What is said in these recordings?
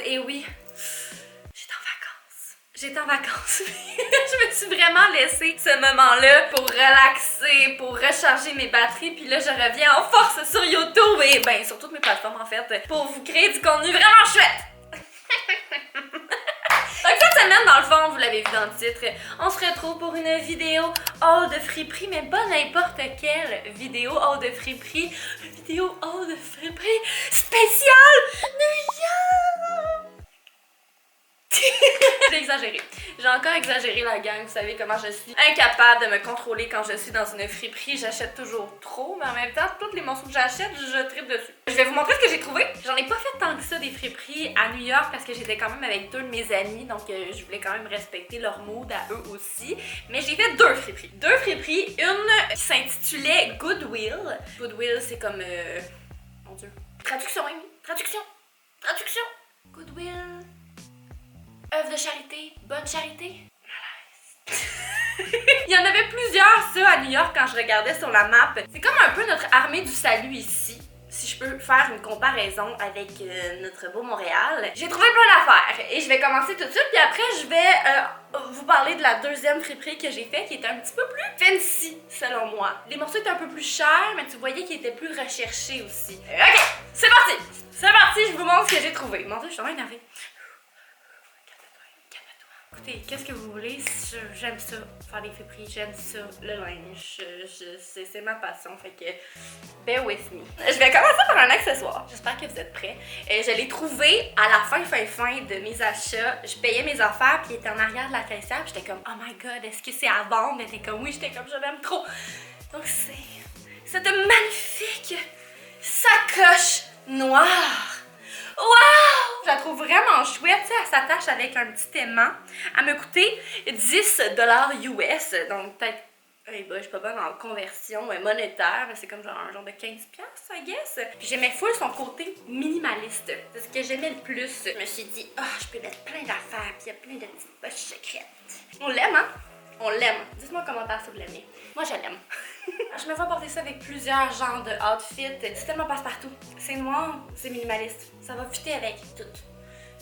Et oui, j'étais en vacances. Je me suis vraiment laissée ce moment-là pour relaxer, pour recharger mes batteries. Puis là, je reviens en force sur YouTube et ben sur toutes mes plateformes en fait pour vous créer du contenu vraiment chouette. Donc cette semaine, dans le fond, vous l'avez vu dans le titre, on se retrouve pour une vidéo haul de friperie, mais pas n'importe quelle vidéo haul de friperie. Une vidéo haul de friperie spéciale New York! J'ai exagéré. J'ai encore exagéré la gang. Vous savez comment je suis incapable de me contrôler quand je suis dans une friperie. J'achète toujours trop, mais en même temps, tous les morceaux que j'achète, je tripe dessus. Je vais vous montrer ce que j'ai trouvé. J'en ai pas fait tant que ça des friperies à New York parce que j'étais quand même avec deux de mes amis, donc je voulais quand même respecter leur mood à eux aussi. Mais j'ai fait deux friperies. Deux friperies. Une qui s'intitulait Goodwill. Goodwill, c'est comme... Mon Dieu. Traduction, Amy. Traduction. Goodwill. Œuvre de charité, bonne charité. Il y en avait plusieurs, ça, à New York, quand je regardais sur la map. C'est comme un peu notre armée du salut ici, si je peux faire une comparaison avec notre beau Montréal. J'ai trouvé plein d'affaires et je vais commencer tout de suite, puis après, je vais vous parler de la deuxième friperie que j'ai fait, qui était un petit peu plus fancy, selon moi. Les morceaux étaient un peu plus chers, mais tu voyais qu'ils étaient plus recherchés aussi. Ok, c'est parti! C'est parti, je vous montre ce que j'ai trouvé. Mon Dieu, je suis vraiment énervée. Écoutez, qu'est-ce que vous voulez? J'aime ça, faire des friperies, j'aime ça, le linge, c'est ma passion, fait que bear with me. Je vais commencer par un accessoire, j'espère que vous êtes prêts. Je l'ai trouvé à la fin de mes achats. Je payais mes affaires, puis il était en arrière de la caissière, puis j'étais comme, oh my god, est-ce que c'est à vendre? Elle était comme, oui, j'étais comme, je l'aime trop. Donc c'est cette magnifique sacoche noire. Wow! Je la trouve vraiment chouette, tu sais, elle s'attache avec un petit aimant. Elle m'a coûté 10 $ US, donc peut-être, je suis pas bonne en conversion monétaire, mais c'est comme genre un genre de 15$, I guess. Puis j'aimais full son côté minimaliste, c'est ce que j'aimais le plus. Je me suis dit, je peux mettre plein d'affaires, puis il y a plein de petites poches secrètes. On l'aime, hein? On l'aime. Dites-moi en commentaire si vous l'aimez. Moi, je l'aime. Je me vois porter ça avec plusieurs genres de outfits. C'est tellement passe-partout. C'est noir, c'est minimaliste. Ça va fitter avec tout.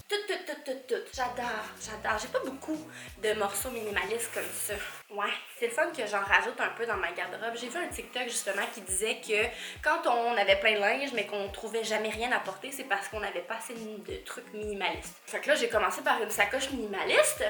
Tout. J'adore. J'ai pas beaucoup de morceaux minimalistes comme ça. Ouais, c'est le fun que j'en rajoute un peu dans ma garde-robe. J'ai vu un TikTok justement qui disait que quand on avait plein de linge mais qu'on trouvait jamais rien à porter, c'est parce qu'on avait pas assez de trucs minimalistes. Fait que là, j'ai commencé par une sacoche minimaliste.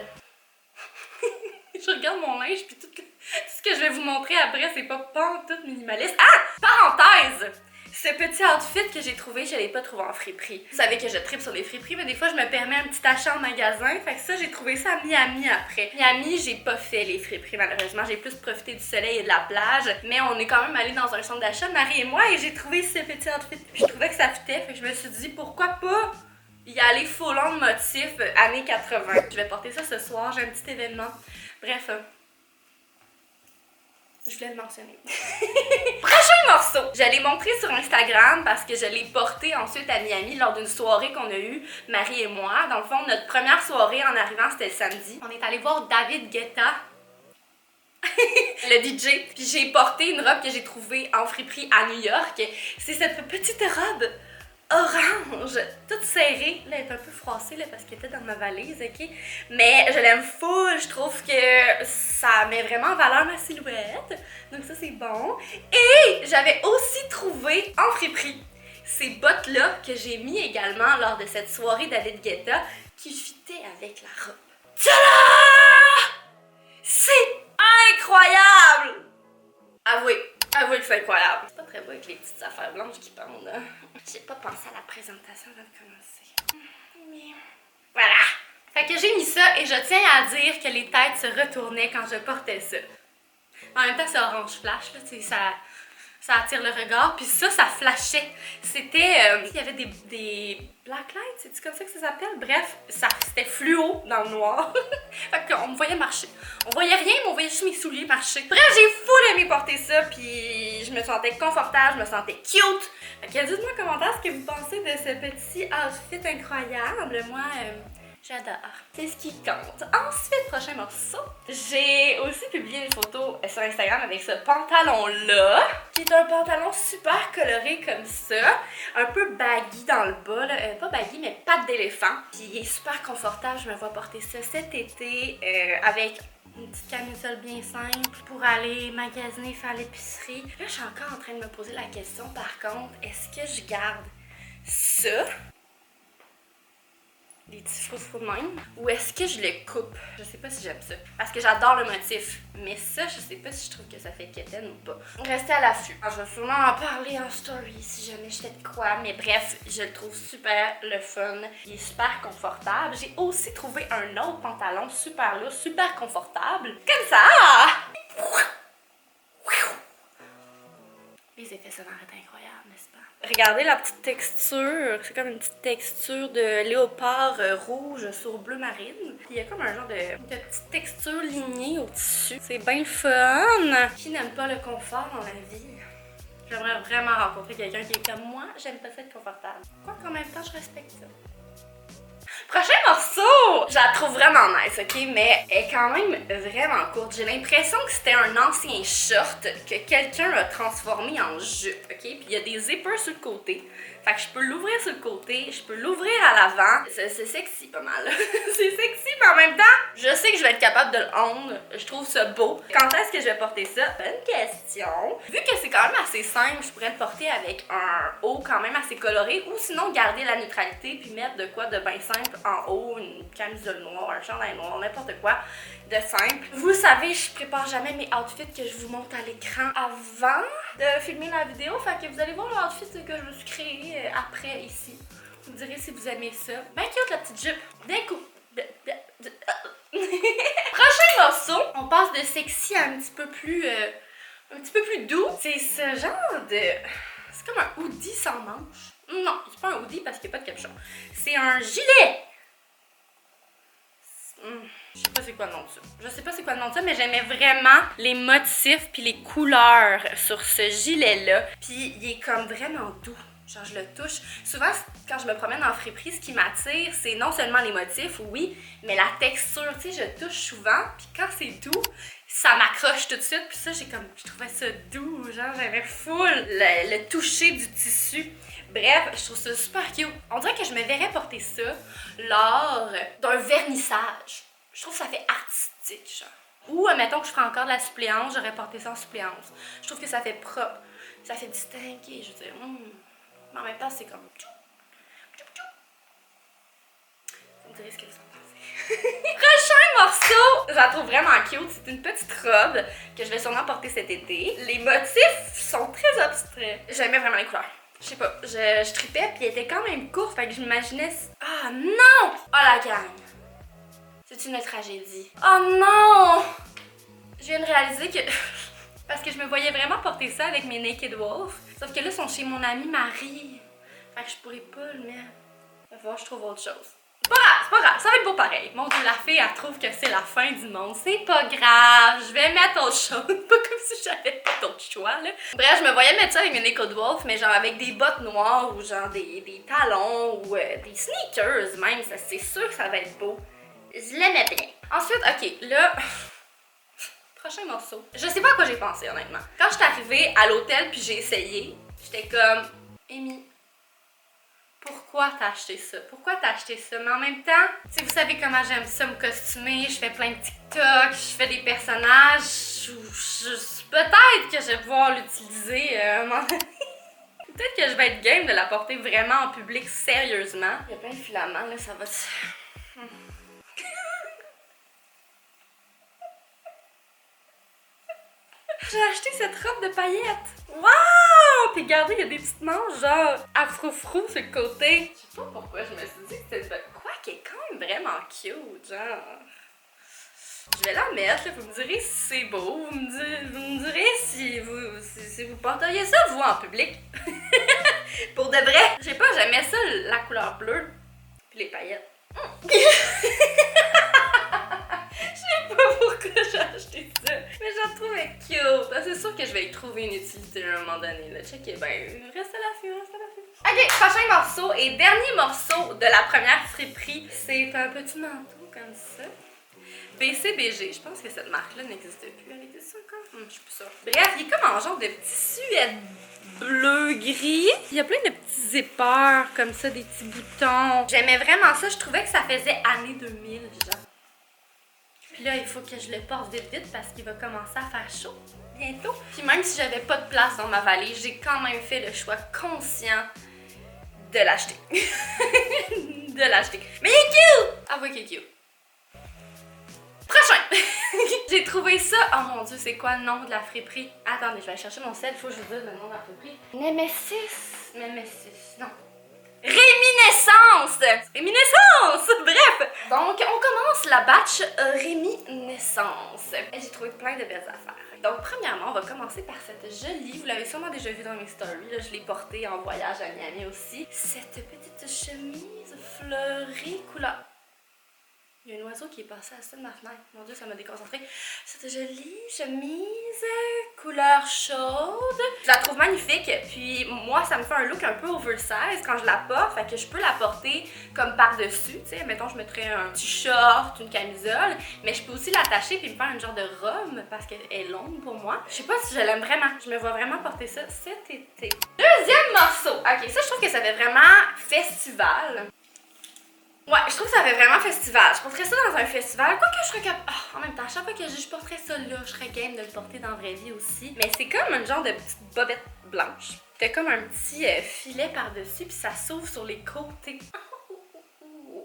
Je regarde mon linge puis tout ce que je vais vous montrer après, c'est pas tout minimaliste. Ah! Parenthèse! Ce petit outfit que j'ai trouvé, je l'ai pas trouvé en friperie. Vous savez que je tripe sur les friperies, mais des fois je me permets un petit achat en magasin. Fait que ça, j'ai trouvé ça à Miami après. Miami, j'ai pas fait les friperies malheureusement. J'ai plus profité du soleil et de la plage. Mais on est quand même allé dans un centre d'achat, Marie et moi, et j'ai trouvé ce petit outfit. Je trouvais que ça fitait, fait que je me suis dit pourquoi pas y aller full on motif années 80. Je vais porter ça ce soir, j'ai un petit événement. Bref, je voulais le mentionner. Prochain morceau! Je l'ai montré sur Instagram parce que je l'ai porté ensuite à Miami lors d'une soirée qu'on a eue, Marie et moi. Dans le fond, notre première soirée en arrivant, c'était le samedi. On est allé voir David Guetta, le DJ. Puis j'ai porté une robe que j'ai trouvée en friperie à New York. C'est cette petite robe orange, toute serrée. Là, elle est un peu froissée là, parce qu'elle était dans ma valise, ok? Mais je l'aime full, je trouve que ça met vraiment en valeur ma silhouette. Donc ça, c'est bon. Et j'avais aussi trouvé en friperie ces bottes-là que j'ai mis également lors de cette soirée David Guetta qui fitaient avec la robe. Tada! C'est incroyable! Avouez que c'est incroyable. C'est pas très beau avec les petites affaires blanches qui pendent. Hein? J'ai pas pensé à la présentation avant de commencer. Mais voilà. Fait que j'ai mis ça et je tiens à dire que les têtes se retournaient quand je portais ça. En même temps, c'est orange flash, là, tu sais, ça attire le regard. Puis ça flashait. C'était... il y avait des black lights, c'est comme ça que ça s'appelle? Bref, c'était fluo dans le noir. Fait qu'on me voyait marcher. On voyait rien, mais on voyait juste mes souliers marcher. Bref, j'ai full aimé porter ça, puis je me sentais confortable, je me sentais cute. Fait que dites-moi en commentaire ce que vous pensez de ce petit outfit incroyable. Moi, J'adore. C'est ce qui compte. Ensuite, prochain morceau. J'ai aussi publié une photo sur Instagram avec ce pantalon-là, qui est un pantalon super coloré comme ça, un peu baggy dans le bas, là. Pas baggy, mais patte d'éléphant. Puis il est super confortable. Je me vois porter ça cet été avec une petite camisole bien simple pour aller magasiner, faire l'épicerie. Là, je suis encore en train de me poser la question, par contre, est-ce que je garde ça? Des petits froufrous de même. Ou est-ce que je le coupe? Je sais pas si j'aime ça. Parce que j'adore le motif. Mais ça, je sais pas si je trouve que ça fait quétaine ou pas. Restez à l'affût. Je vais sûrement en parler en story si jamais je fais de quoi. Mais bref, je le trouve super le fun. Il est super confortable. J'ai aussi trouvé un autre pantalon super lourd, super confortable. Comme ça! Les effets sonores étaient incroyables, n'est-ce pas? Regardez la petite texture. C'est comme une petite texture de léopard rouge sur bleu marine. Puis il y a comme un genre de petite texture lignée au tissu. C'est bien le fun! Qui n'aime pas le confort dans la vie? J'aimerais vraiment rencontrer quelqu'un qui est comme moi. J'aime pas ça être confortable. Quoi qu'en même temps, je respecte ça. Prochain morceau! Je la trouve vraiment nice, ok? Mais elle est quand même vraiment courte. J'ai l'impression que c'était un ancien short que quelqu'un a transformé en jupe, ok? Puis il y a des zippers sur le côté. Fait que je peux l'ouvrir sur le côté, je peux l'ouvrir à l'avant. C'est sexy pas mal. C'est sexy, mais en même temps, je sais que je vais être capable de le rendre. Je trouve ça beau. Quand est-ce que je vais porter ça? Bonne question. Vu que c'est quand même assez simple, je pourrais le porter avec un haut quand même assez coloré ou sinon garder la neutralité puis mettre de quoi de bien simple en haut, une camisole noire, un chandail noir, n'importe quoi de simple. Vous le savez, je prépare jamais mes outfits que je vous montre à l'écran avant de filmer la vidéo. Fait que vous allez voir l'outfit que je me suis créé après ici. Vous me direz si vous aimez ça. Ben cute la petite jupe. D'un coup. Prochain morceau, on passe de sexy à un petit peu plus doux. C'est ce genre de... C'est comme un hoodie sans manche. Non, c'est pas un hoodie parce qu'il n'y a pas de capuchon. C'est un gilet. Je sais pas c'est quoi le nom de ça. Je sais pas c'est quoi le nom de ça, mais j'aimais vraiment les motifs puis les couleurs sur ce gilet-là. Puis il est comme vraiment doux. Genre je le touche. Souvent, quand je me promène en friperie, ce qui m'attire, c'est non seulement les motifs, oui, mais la texture. Tu sais, je touche souvent, puis quand c'est doux, ça m'accroche tout de suite. Puis ça, je trouvais ça doux. Genre, j'avais full le toucher du tissu. Bref, je trouve ça super cute. On dirait que je me verrais porter ça lors d'un vernissage. Je trouve que ça fait artistique, genre. Ou, admettons que je ferais encore de la suppléance, j'aurais porté ça en suppléance. Je trouve que ça fait propre, ça fait distingué, je veux dire. Mais en même temps, c'est comme... Vous me direz ce que vous en pensez. Prochain morceau! Je la trouve vraiment cute. C'est une petite robe que je vais sûrement porter cet été. Les motifs sont très abstraits. J'aimais vraiment les couleurs. Je sais pas, je tripais puis elle était quand même courte, fait que je m'imaginais... Ah non! Oh la gang! C'est une tragédie. Oh non! Je viens de réaliser que... Parce que je me voyais vraiment porter ça avec mes Naked Wolf. Sauf que là, ils sont chez mon amie Marie. Fait que je pourrais pas le mettre. Il va falloir que je trouve autre chose. C'est pas grave, ça va être beau pareil. Mon Dieu, la fille, elle trouve que c'est la fin du monde. C'est pas grave, je vais mettre autre chose. Pas comme si j'avais pas d'autre choix, là. Bref, je me voyais mettre ça avec mes Naked Wolf, mais genre avec des bottes noires ou genre des talons ou des sneakers même. C'est sûr que ça va être beau. Je l'aimais bien. Ensuite, ok, là... Prochain morceau. Je sais pas à quoi j'ai pensé, honnêtement. Quand je suis arrivée à l'hôtel puis j'ai essayé, j'étais comme... Amy... Pourquoi t'as acheté ça? Pourquoi t'as acheté ça? Mais en même temps, tu sais, vous savez comment j'aime ça me costumer, je fais plein de TikTok, je fais des personnages, peut-être que je vais pouvoir l'utiliser un moment donné. Peut-être que je vais être game de la porter vraiment en public sérieusement. Il y a plein de filaments, là, ça va... J'ai acheté cette robe de paillettes. Waouh! Puis regardez, il y a des petites manches genre afro-frou sur le côté. Je sais pas pourquoi je me suis dit que c'était... Quoi qu'elle est quand même vraiment cute, genre... Je vais la mettre, là, vous me direz si c'est beau, vous me direz si vous porteriez ça, vous, en public. Pour de vrai, je sais pas, j'aimais ça, la couleur bleue, puis les paillettes. Je sais pas pourquoi j'ai acheté ça, mais je la trouvais cute. C'est sûr que je vais y trouver une utilité à un moment donné, là. Checkez, ben, reste à l'affût, reste à l'affût. Ok, prochain morceau et dernier morceau de la première friperie, c'est un petit manteau comme ça. BCBG, je pense que cette marque-là n'existe plus. Elle existe encore? Je suis plus sûre. Bref, il est comme en genre de petit suède bleu-gris. Il y a plein de petits zippers comme ça, des petits boutons. J'aimais vraiment ça. Je trouvais que ça faisait années 2000, genre. Puis là, il faut que je le porte vite vite parce qu'il va commencer à faire chaud bientôt. Puis même si j'avais pas de place dans ma valise, j'ai quand même fait le choix conscient de l'acheter. De l'acheter. Mais il est cute! Ah oui, il est cute. Prochain! J'ai trouvé ça. Oh mon dieu, c'est quoi le nom de la friperie? Attendez, je vais aller chercher mon sel. Faut que je vous dise le nom de la friperie. Nemesis. Non. Réminiscence! Réminiscence! Bref! Donc, on commence la batch Réminiscence. J'ai trouvé plein de belles affaires. Donc, premièrement, on va commencer par cette jolie, vous l'avez sûrement déjà vu dans mes stories, là, je l'ai portée en voyage à Miami aussi. Cette petite chemise fleurie couleur... Il y a un oiseau qui est passé à ça de ma fenêtre. Mon dieu, ça m'a déconcentrée. Cette jolie chemise couleur chaude. Je la trouve magnifique. Puis moi, ça me fait un look un peu oversize quand je la porte. Fait que je peux la porter comme par-dessus. Tu sais, mettons, je mettrais un petit short, une camisole. Mais je peux aussi l'attacher puis me faire une genre de robe parce qu'elle est longue pour moi. Je sais pas si je l'aime vraiment. Je me vois vraiment porter ça cet été. Deuxième morceau. Ok, ça, je trouve que ça fait vraiment festival. Ouais, je trouve que ça fait vraiment festival. Je porterais ça dans un festival. Quoique je serais capable. Oh, en même temps, à chaque fois que je porterais ça là, je serais game de le porter dans la vraie vie aussi. Mais c'est comme un genre de petite bobette blanche. T'as comme un petit filet par-dessus, puis ça s'ouvre sur les côtés.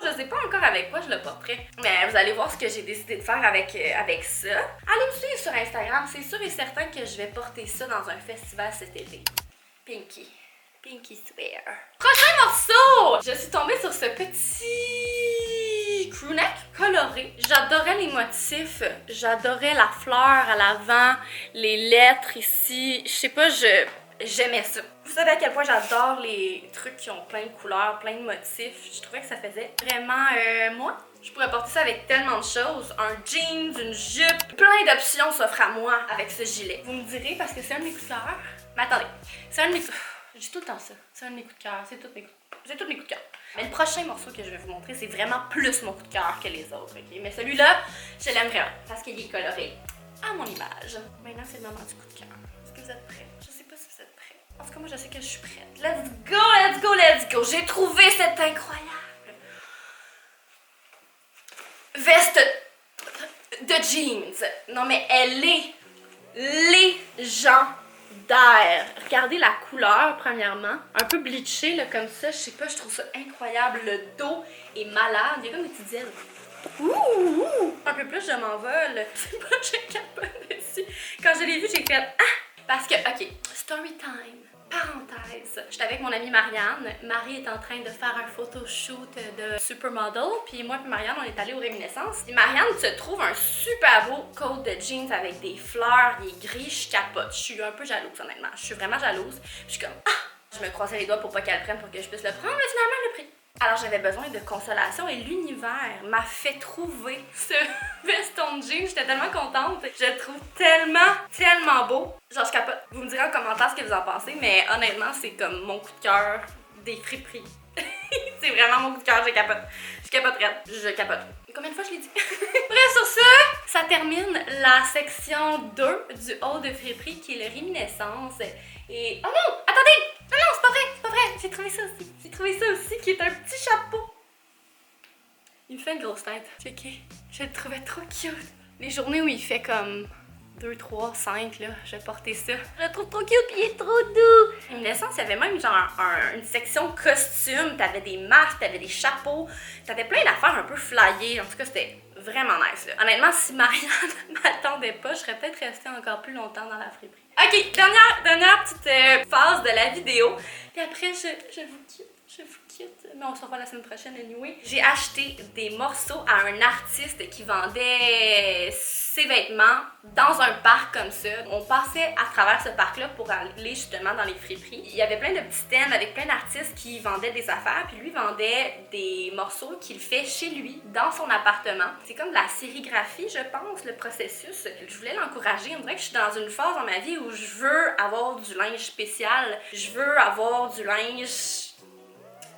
Je sais pas encore avec quoi je le porterais. Mais vous allez voir ce que j'ai décidé de faire avec ça. Allez me suivre sur Instagram. C'est sûr et certain que je vais porter ça dans un festival cet été. Pinky Swear. Prochain morceau! Je suis tombée sur ce petit crewneck coloré. J'adorais les motifs. J'adorais la fleur à l'avant, les lettres ici. Je sais pas, j'aimais ça. Vous savez à quel point j'adore les trucs qui ont plein de couleurs, plein de motifs. Je trouvais que ça faisait vraiment moi. Je pourrais porter ça avec tellement de choses. Un jeans, une jupe. Plein d'options s'offrent à moi avec ce gilet. Vous me direz parce que c'est un de mes coups de cœur. Mais attendez, c'est un de mes coups... J'ai tout le temps ça. C'est un de mes coups de cœur. C'est tous mes coups de cœur. Mais le prochain morceau que je vais vous montrer, c'est vraiment plus mon coup de cœur que les autres. Okay? Mais celui-là, je l'aime vraiment parce qu'il est coloré à mon image. Maintenant, c'est le moment du coup de cœur. Est-ce que vous êtes prêts? Je sais pas si vous êtes prêts. En tout cas, moi, je sais que je suis prête. Let's go, let's go, let's go! J'ai trouvé cette incroyable veste de jeans. Non, mais elle est légendaire. Regardez la couleur, premièrement. Un peu bleachée, là, comme ça. Je sais pas, je trouve ça incroyable. Le dos est malade. Il y a comme des petites ailes. Ouh! Un peu plus, je m'envole. C'est pas, je capote dessus. Quand je l'ai vu, j'ai fait « Ah! » Parce que, OK, story time. Parenthèse. J'étais avec mon amie Marianne. Marie est en train de faire un photoshoot de supermodel. Puis moi et Marianne, on est allés aux Réminiscences. Et Marianne se trouve un super beau coat de jeans avec des fleurs, il est gris, je capote. Je suis un peu jalouse, honnêtement. Je suis vraiment jalouse. Je suis comme « Ah! » Je me croisais les doigts pour pas qu'elle prenne pour que je puisse le prendre, mais finalement, elle l'a pris. Alors j'avais besoin de consolation et l'univers m'a fait trouver ce veston de jeans. J'étais tellement contente. Je le trouve tellement beau. Genre je capote. Vous me direz en commentaire ce que vous en pensez, mais honnêtement c'est comme mon coup de cœur des friperies. C'est vraiment mon coup de cœur, je capote. Je capoterais. Je capote. Combien de fois je l'ai dit? Bref, sur ça termine la section 2 du haut de friperie qui est le réminiscence. Et... Oh non! Attendez! Non, c'est pas vrai! J'ai trouvé ça aussi, qui est un petit chapeau. Il me fait une grosse tête. Checké. Je le trouvais trop cute. Les journées où il fait comme 2, 3, 5, là, je vais porter ça. Je le trouve trop cute, puis il est trop doux. Réminiscence, il y avait même genre une section costume. T'avais des masques, t'avais des chapeaux. T'avais plein d'affaires un peu flyées. En tout cas, c'était vraiment nice, là. Honnêtement, si Marianne m'attendait pas, je serais peut-être restée encore plus longtemps dans la friperie. Ok, dernière petite phase de la vidéo. Puis après, je vous quitte. Mais on se revoit la semaine prochaine anyway. J'ai acheté des morceaux à un artiste qui vendait ses vêtements dans un parc comme ça. On passait à travers ce parc-là pour aller justement dans les friperies. Il y avait plein de petits stands avec plein d'artistes qui vendaient des affaires. Puis lui vendait des morceaux qu'il fait chez lui, dans son appartement. C'est comme de la sérigraphie, je pense, le processus. Je voulais l'encourager. On dirait que je suis dans une phase dans ma vie où je veux avoir du linge spécial. Je veux avoir du linge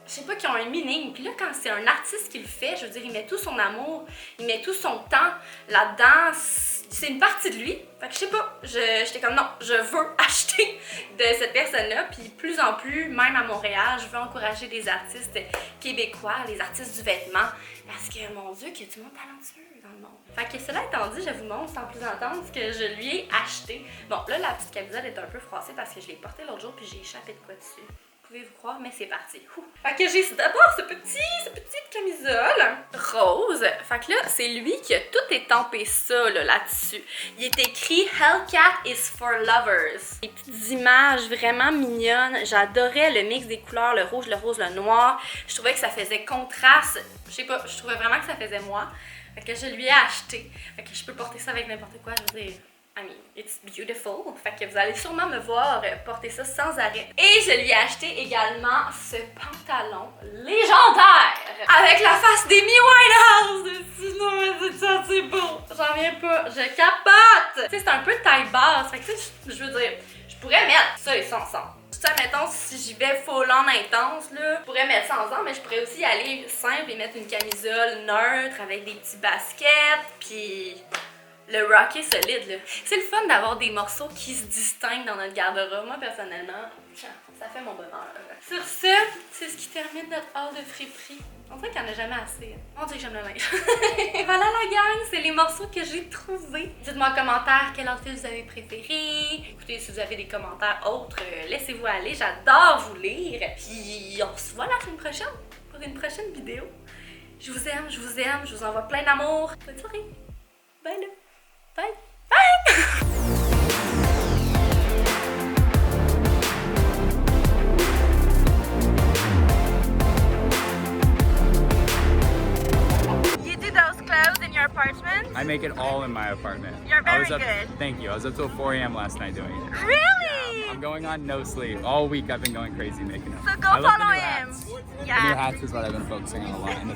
je sais pas, qui ont un meaning. Puis là, quand c'est un artiste qui le fait, je veux dire, il met tout son amour, il met tout son temps là-dedans. C'est une partie de lui. Fait que je sais pas, j'étais comme non, je veux acheter de cette personne-là. Puis plus en plus, même à Montréal, je veux encourager les artistes québécois, les artistes du vêtement. Parce que mon Dieu, qu'il y a du monde talentueux dans le monde. Fait que cela étant dit, je vous montre sans plus entendre ce que je lui ai acheté. Bon, là, la petite camisole est un peu froissée parce que je l'ai portée l'autre jour puis j'ai échappé de quoi dessus. Pouvez-vous croire, mais c'est parti. Ouh. Fait que j'ai d'abord cette petite camisole rose. Fait que là, c'est lui qui a tout étampé ça là-dessus. Il est écrit Hellcat is for lovers. Des petites images vraiment mignonnes. J'adorais le mix des couleurs, le rouge, le rose, le noir. Je trouvais que ça faisait contraste. Je sais pas, je trouvais vraiment que ça faisait moi. Fait que je lui ai acheté. Fait que je peux porter ça avec n'importe quoi. Je veux dire, I mean, it's beautiful. Fait que vous allez sûrement me voir porter ça sans arrêt. Et je lui ai acheté également ce pantalon légendaire avec la face d'Amy Winehouse dessus. Non mais c'est ça, c'est beau. J'en viens pas, je capote. Tu sais, c'est un peu taille basse. Fait que tu sais, je veux dire, je pourrais mettre ça et ça ensemble. Tu sais, mettons, si j'y vais full on intense, là, je pourrais mettre ça ensemble, mais je pourrais aussi aller simple et mettre une camisole neutre avec des petits baskets, puis le rocker solide, là. C'est le fun d'avoir des morceaux qui se distinguent dans notre garde-robe. Moi, personnellement, ça fait mon bonheur. Sur ce, c'est ce qui termine notre haul de friperie. On dirait qu'il n'y en a jamais assez. On dirait que j'aime le linge. Voilà la gang, c'est les morceaux que j'ai trouvés. Dites-moi en commentaire quel outfit vous avez préféré. Écoutez, si vous avez des commentaires autres, laissez-vous aller. J'adore vous lire. Puis on se voit la semaine prochaine pour une prochaine vidéo. Je vous aime, je vous aime. Je vous envoie plein d'amour. Bonne soirée. Bye là. Bye. Bye. Apartment? I make it all in my apartment. You're very good. Thank you. I was up till 4 a.m. last night doing it. Really? Yeah, I'm going on no sleep. All week I've been going crazy making them. So go follow him. Yeah. The new hats is what I've been focusing on a lot in the